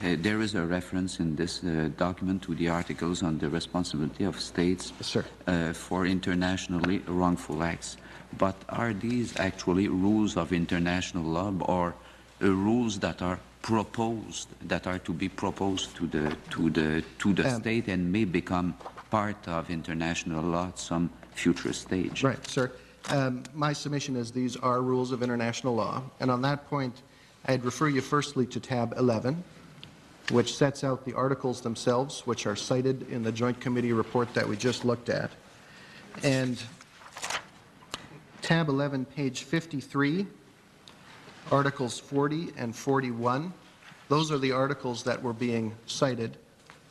There is a reference in this document to the articles on the responsibility of states for internationally wrongful acts. But are these actually rules of international law or rules that are proposed, that are to be proposed to the state and may become part of international law at some future stage? Right, sir. My submission is these are rules of international law, and on that point, I'd refer you firstly to tab 11, which sets out the articles themselves, which are cited in the Joint Committee report that we just looked at. And tab 11, page 53, Articles 40 and 41, those are the articles that were being cited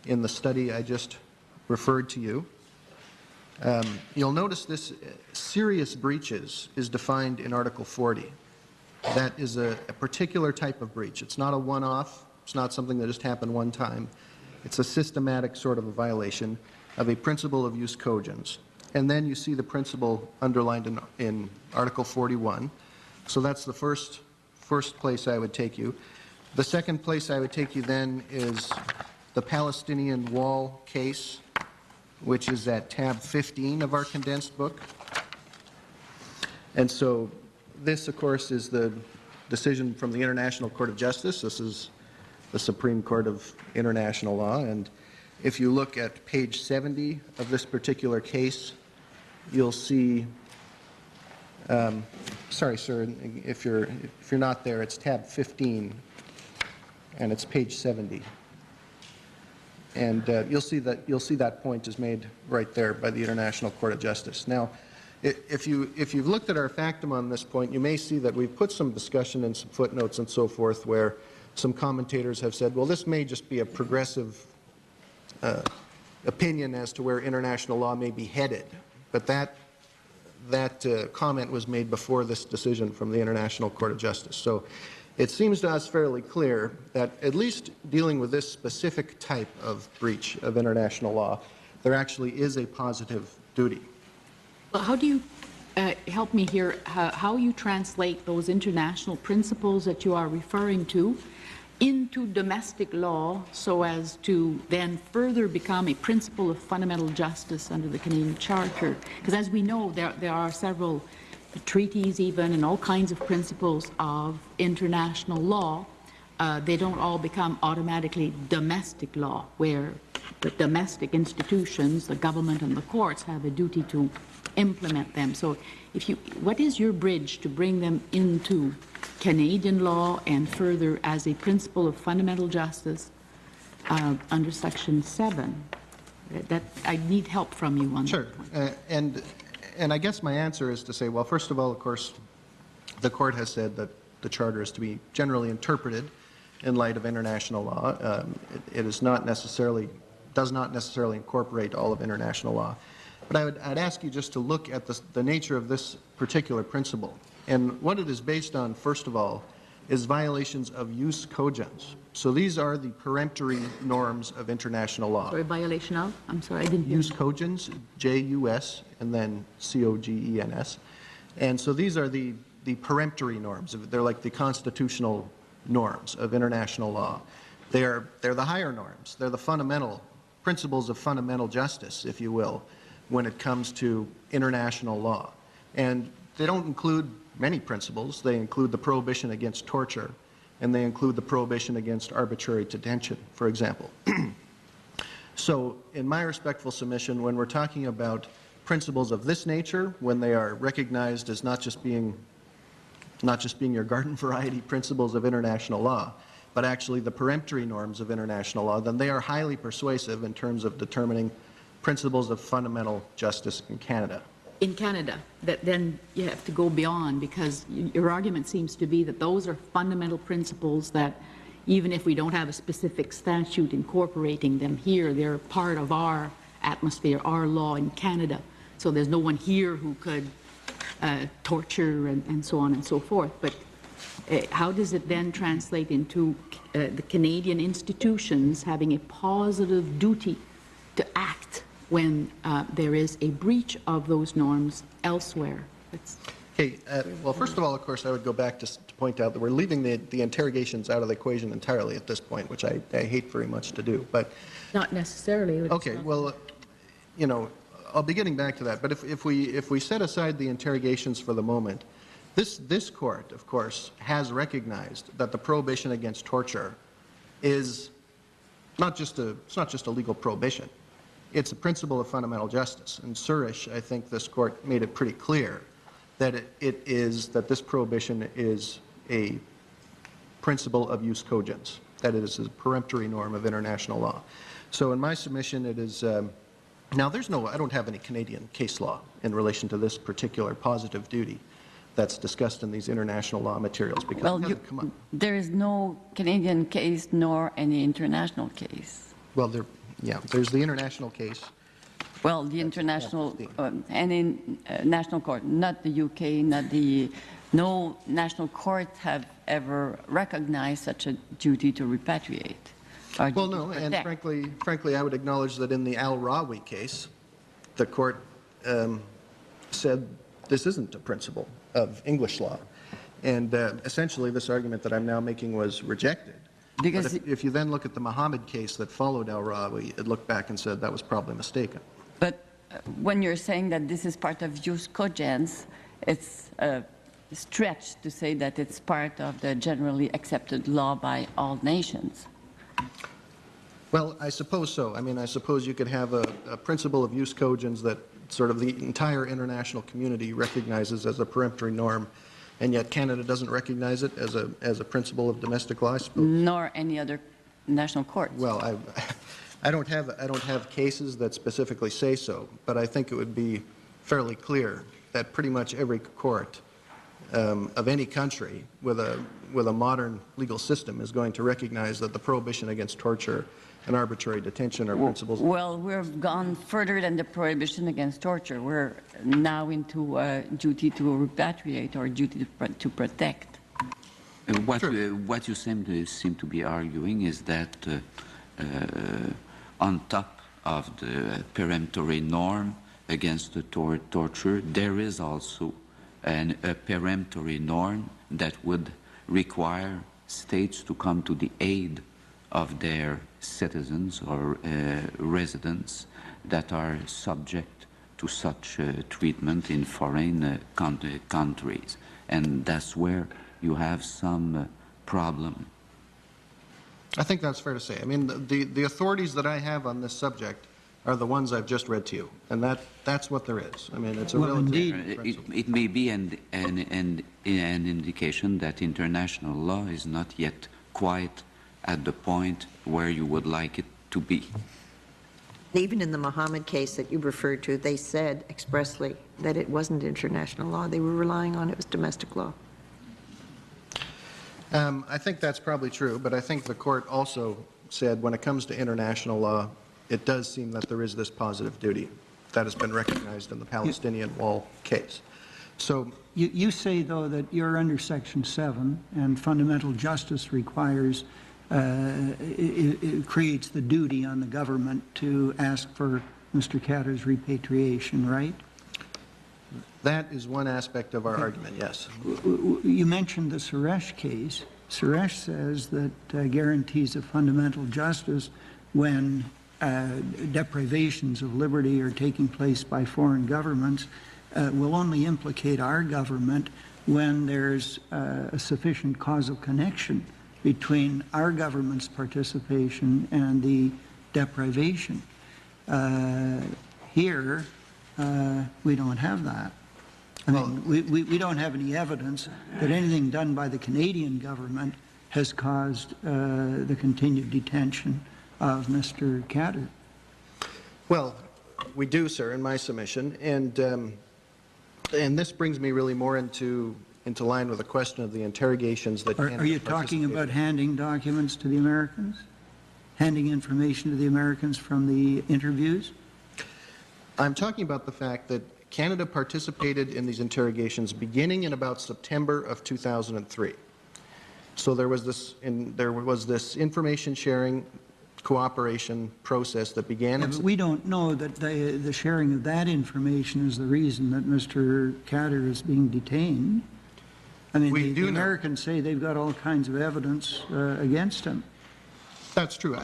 in the study I just referred to you. You'll notice this serious breaches is defined in Article 40. That is a particular type of breach. It's not a one-off. It's not something that just happened one time. It's a systematic sort of a violation of a principle of jus cogens. And then you see the principle underlined in Article 41. So that's the first place I would take you. The second place I would take you then is the Palestinian Wall case, which is at tab 15 of our condensed book. And so this, of course, is the decision from the International Court of Justice. This is the Supreme Court of International Law. And if you look at page 70 of this particular case, you'll see, sorry, sir, if you're not there, it's tab 15, and it's page 70. And you'll see that point is made right there by the International Court of Justice. Now, if you've looked at our factum on this point, you may see that we've put some discussion and some footnotes and so forth where some commentators have said, well, this may just be a progressive opinion as to where international law may be headed. But that comment was made before this decision from the International Court of Justice. So it seems to us fairly clear that at least dealing with this specific type of breach of international law, there actually is a positive duty. Well, how do you help me here, how you translate those international principles that you are referring to into domestic law so as to then further become a principle of fundamental justice under the Canadian Charter? Because as we know, there are several treaties even and all kinds of principles of international law. They don't all become automatically domestic law, where the domestic institutions, the government and the courts have a duty to implement them. So what is your bridge to bring them into Canadian law and further as a principle of fundamental justice under Section 7? That I need help from you on Sure. that point. And I guess my answer is to say, well, first of all, of course, the Court has said that the Charter is to be generally interpreted in light of international law. It is not necessarily, does not necessarily incorporate all of international law. But I'd ask you just to look at the nature of this particular principle. And what it is based on, first of all, is violations of jus cogens. So these are the peremptory norms of international law. Sorry, violation of? I'm sorry, I didn't hear. Jus cogens, J-U-S, and then C-O-G-E-N-S. And so these are the peremptory norms. They're like the constitutional norms of international law. They're the higher norms. They're the fundamental principles of fundamental justice, if you will, when it comes to international law. And they don't include many principles. They include the prohibition against torture, and they include the prohibition against arbitrary detention, for example. So in my respectful submission, when we're talking about principles of this nature, when they are recognized as not just being your garden variety principles of international law, but actually the peremptory norms of international law, then they are highly persuasive in terms of determining principles of fundamental justice in Canada. In Canada, that then you have to go beyond, because your argument seems to be that those are fundamental principles that even if we don't have a specific statute incorporating them here, they're part of our atmosphere, our law in Canada. So there's no one here who could torture and so on and so forth. But how does it then translate into the Canadian institutions having a positive duty to act when there is a breach of those norms elsewhere? Okay, well, first of all, of course, I would go back to point out that we're leaving the interrogations out of the equation entirely at this point, which I hate very much to do. But Not necessarily. okay, well, you know, I'll be getting back to that. But if we set aside the interrogations for the moment, this court, of course, has recognized that the prohibition against torture is it's not just a legal prohibition. It's a principle of fundamental justice. And Surish, I think this court made it pretty clear that that this prohibition is a principle of jus cogens, that it is a peremptory norm of international law. So in my submission, it is, now I don't have any Canadian case law in relation to this particular positive duty that's discussed in these international law materials, because it hasn't come up. There is no Canadian case nor any international case. Well, there's the international case. Well, the international, any national court, not the UK, no national court have ever recognized such a duty to repatriate. Well, no, and frankly, I would acknowledge that in the Al-Rawi case, the court said this isn't a principle of English law. And essentially, this argument that I'm now making was rejected. Because if you then look at the Muhammad case that followed Al-Rawi, it looked back and said that was probably mistaken. But when you're saying that this is part of jus cogens, it's a stretch to say that it's part of the generally accepted law by all nations. Well, I suppose so. I mean, I suppose you could have a principle of jus cogens that sort of the entire international community recognizes as a peremptory norm, and yet Canada doesn't recognize it as a principle of domestic law, I suppose. Nor any other national court. Well, I don't have cases that specifically say so, but I think it would be fairly clear that pretty much every court of any country with a modern legal system is going to recognize that the prohibition against torture and arbitrary detention are principles. Well, we've gone further than the prohibition against torture. We're now into a duty to repatriate or duty to protect. What you seem to be arguing is that on top of the peremptory norm against the torture, there is also a peremptory norm that would require states to come to the aid of their citizens or residents that are subject to such treatment in foreign countries. And that's where you have some problem. I think that's fair to say. I mean, the authorities that I have on this subject are the ones I've just read to you, and that's what there is. I mean, it's a relative principle. It may be an indication that international law is not yet quite at the point where you would like it to be. Even in the Muhammad case that you referred to, they said expressly that it wasn't international law. They were relying on it was domestic law. I think that's probably true, but I think the court also said when it comes to international law, it does seem that there is this positive duty that has been recognized in the Palestinian Wall case. So you say, though, that you're under Section 7 and fundamental justice requires it creates the duty on the government to ask for Mr. Khadr's repatriation, right? That is one aspect of our argument, yes. You mentioned the Suresh case. Suresh says that guarantees of fundamental justice when deprivations of liberty are taking place by foreign governments will only implicate our government when there's a sufficient causal connection between our government's participation and the deprivation. Here, we don't have that. I mean, we don't have any evidence that anything done by the Canadian government has caused the continued detention of Mr. Khadr. Well, we do, sir, in my submission, and this brings me really more into line with the question of the interrogations that Are you talking about handing documents to the Americans? Handing information to the Americans from the interviews? I'm talking about the fact that Canada participated in these interrogations beginning in about September of 2003. So there was this information sharing cooperation process that began. But we don't know that the sharing of that information is the reason that Mr. Khadr is being detained. I mean, We the do know. Americans say they've got all kinds of evidence against him. That's true.